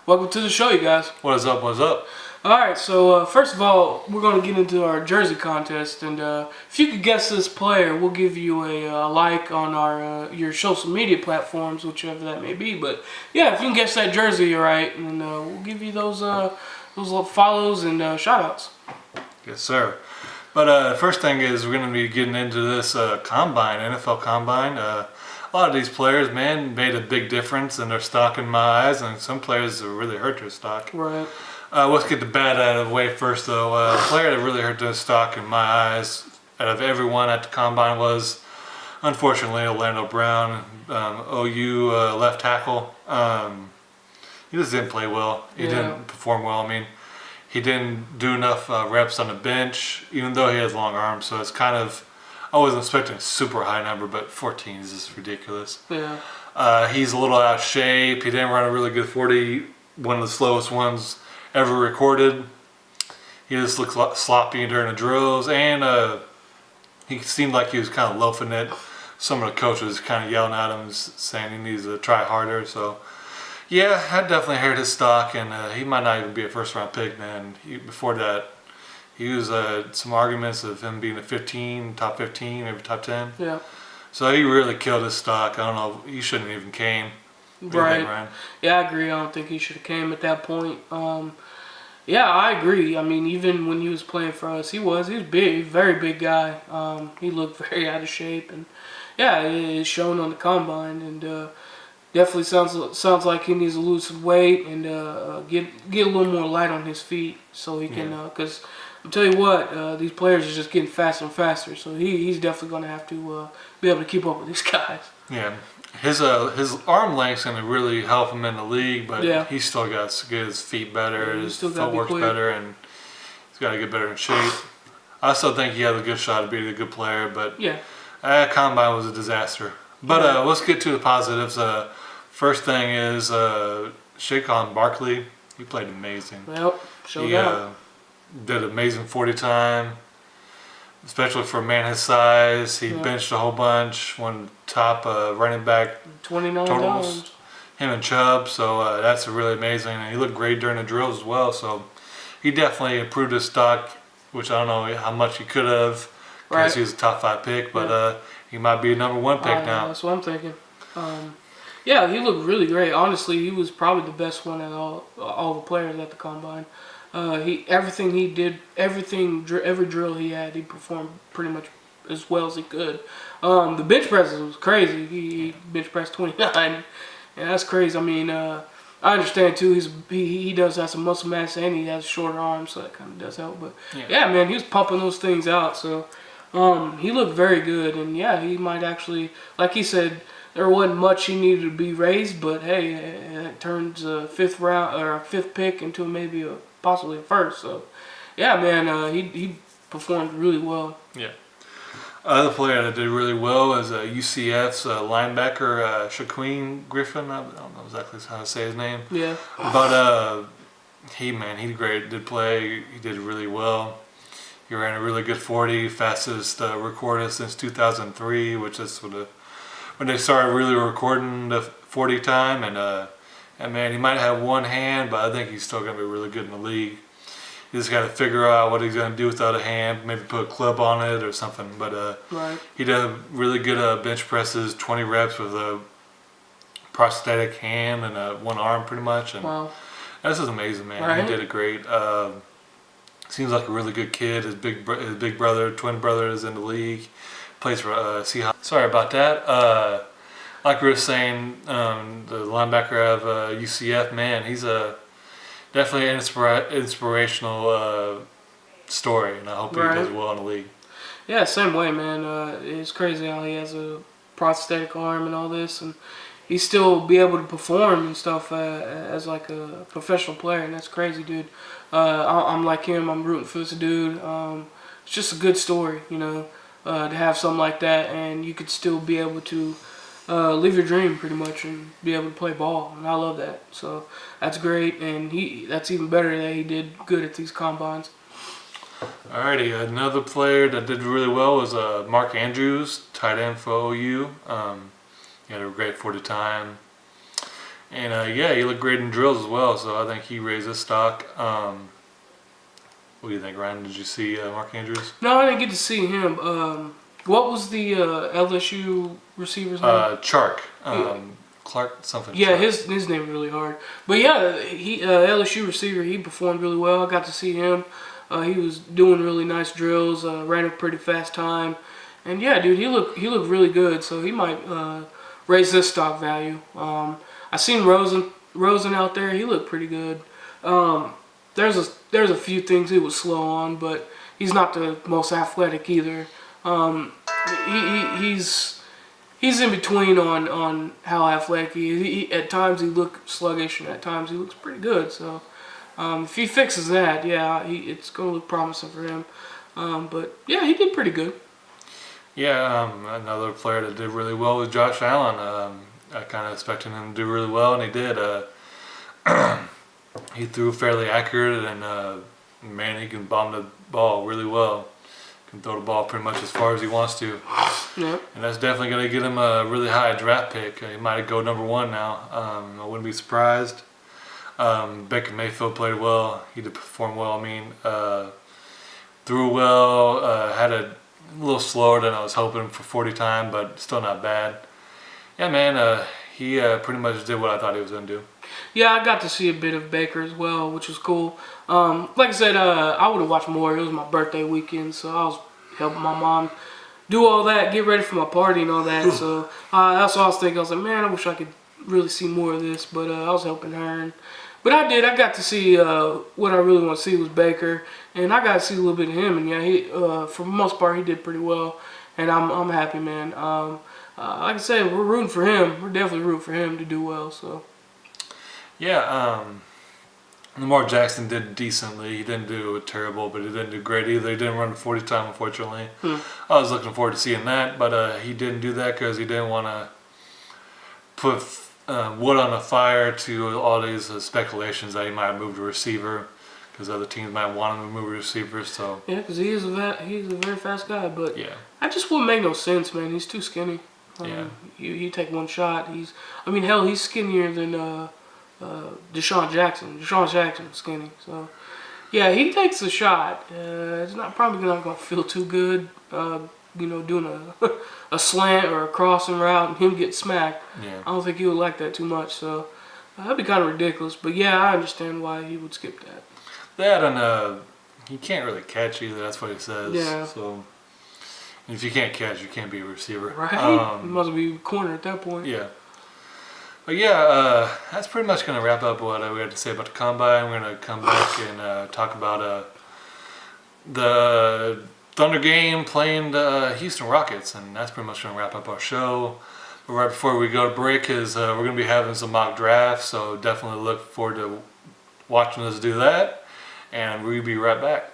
Welcome to the show, you guys. What is up? What's up? Alright, so first of all, we're going to get into our jersey contest, and if you could guess this player, we'll give you a like on our your social media platforms, whichever that may be. But yeah, if you can guess that jersey, you're right, and we'll give you those little follows and shout-outs. Yes, sir. But first thing is we're going to be getting into this combine, NFL combine. A lot of these players, man, made a big difference in their stock in my eyes, and some players really hurt their stock. Right. Let's get the bad out of the way first, though. The player that really hurt their stock in my eyes, out of everyone at the combine, was unfortunately Orlando Brown, OU left tackle. He just didn't play well. He didn't perform well. I mean, he didn't do enough reps on the bench, even though he has long arms. So it's kind of, I wasn't expecting a super high number, but 14 is just ridiculous. Yeah. He's a little out of shape. He didn't run a really good 40, one of the slowest ones ever recorded. He just looked sloppy during the drills, and he seemed like he was kind of loafing it. Some of the coaches kind of yelling at him, saying he needs to try harder. So, yeah, that definitely hurt his stock, and he might not even be a first-round pick, man. Before that, he was some arguments of him being a top 15, maybe top 10. Yeah. So he really killed his stock. I don't know. He shouldn't have even came. Right. Yeah, I agree. I don't think he should have came at that point. Yeah, I agree. I mean, even when he was playing for us, he was big, very big guy. He looked very out of shape, and yeah, it's shown on the combine. And definitely sounds like he needs to lose some weight and get a little more light on his feet so he can. Because I'll tell you what, these players are just getting faster and faster. So he's definitely going to have to be able to keep up with these guys. Yeah. His arm length's going to really help him in the league, but he's still got to get his feet better, his footwork's better, and he's got to get better in shape. I still think he has a good shot of being a good player, but combine was a disaster. But let's get to the positives. First thing is Saquon Barkley. He played amazing. Yep, he did amazing 40 time. Especially for a man his size, he benched a whole bunch. One top running back 29 totals, times. him and Chubb. So that's really amazing, and he looked great during the drills as well. So he definitely improved his stock, which I don't know how much he could have because he was a top 5 pick, but he might be a number 1 pick now. That's what I'm thinking. Yeah, he looked really great. Honestly, he was probably the best one at all the players at the combine. Everything he did, every drill he had, he performed pretty much as well as he could. The bench presses was crazy. He bench pressed 29, and that's crazy. I mean, I understand too. He does have some muscle mass and he has shorter arms, so that kind of does help. But yeah, man, he was pumping those things out. So he looked very good, and yeah, he might actually, like he said, there wasn't much he needed to be raised, but hey, it turns a 5th round or a 5th pick into maybe possibly a first. So yeah, man, he performed really well. Yeah. Other player that did really well is UCF's linebacker Shaquem Griffin. I don't know exactly how to say his name. Yeah. But he did play. He did really well. He ran a really good 40, fastest recorded since 2003, which is when they started really recording the 40 time. And man, he might have one hand, but I think he's still going to be really good in the league. He just got to figure out what he's going to do without a hand, maybe put a club on it or something. But he did really good bench presses, 20 reps with a prosthetic hand and one arm pretty much. And this is amazing, man. He did it great. Seems like a really good kid. His big brother, twin brother is in the league. Plays for Seahawks. Sorry about that. Like we were saying, the linebacker of UCF, man, he's definitely an inspirational story, and I hope he does well in the league. Yeah, same way, man. It's crazy how he has a prosthetic arm and all this, and he still be able to perform and stuff as like a professional player, and that's crazy, dude. I'm like him. I'm rooting for this dude. It's just a good story, you know, to have something like that, and you could still be able to live your dream pretty much and be able to play ball, and I love that. So that's great, and that's even better that he did good at these combines. Alrighty, another player that did really well was Mark Andrews, tight end for OU. He had a great 40 time. And yeah, he looked great in drills as well. So I think he raised his stock. What do you think, Ryan? Did you see Mark Andrews? No, I didn't get to see him. What was the LSU receiver's name? Chark. Yeah. Clark something. Yeah, Chark. his name is really hard. But yeah, he LSU receiver. He performed really well. I got to see him. He was doing really nice drills. Ran a pretty fast time. And yeah, dude, he looked really good. So he might raise his stock value. I seen Rosen out there. He looked pretty good. There's a few things he was slow on, but he's not the most athletic either. He's in between on how athletic he is. At times he looks sluggish, and at times he looks pretty good. So if he fixes that, yeah, it's gonna look promising for him. But yeah, he did pretty good. Yeah, another player that did really well was Josh Allen. I kind of expected him to do really well, and he did. He threw fairly accurate, and man, he can bomb the ball really well. Can throw the ball pretty much as far as he wants to. Yeah. And that's definitely going to get him a really high draft pick. He might go number 1 now. I wouldn't be surprised. Baker Mayfield played well. He did perform well. I mean, threw well. Had a little slower than I was hoping for 40 time, but still not bad. Yeah, man. He pretty much did what I thought he was going to do. Yeah, I got to see a bit of Baker as well, which was cool. Like I said, I would have watched more. It was my birthday weekend, so I was helping my mom do all that, get ready for my party and all that. So that's what I was thinking. I was like, man, I wish I could really see more of this, but I was helping her. But I did. I got to see what I really want to see was Baker, and I got to see a little bit of him. And yeah, he for the most part he did pretty well, and I'm happy, man. Like I said, we're rooting for him. We're definitely rooting for him to do well. So. Yeah, Lamar Jackson did decently. He didn't do terrible, but he didn't do great either. He didn't run the 40 time, unfortunately. I was looking forward to seeing that, but he didn't do that because he didn't want to put wood on the fire to all these speculations that he might have moved a receiver because other teams might want him to move a receiver. So yeah, because he's a very fast guy, but yeah, I just wouldn't make no sense, man. He's too skinny. Yeah. You take one shot. He's skinnier than Deshaun Jackson. Deshaun Jackson's skinny, so yeah, he takes a shot. It's probably not gonna feel too good, doing a slant or a crossing route and him get smacked. Yeah. I don't think he would like that too much. So that'd be kind of ridiculous. But yeah, I understand why he would skip that. That and he can't really catch either. That's what he says. Yeah. So if you can't catch, you can't be a receiver. Right? He must be a corner at that point. Yeah. But yeah, that's pretty much going to wrap up what we had to say about the Combine. We're going to come back and talk about the Thunder game playing the Houston Rockets, and that's pretty much going to wrap up our show. But right before we go to break we're going to be having some mock drafts, so definitely look forward to watching us do that, and we'll be right back.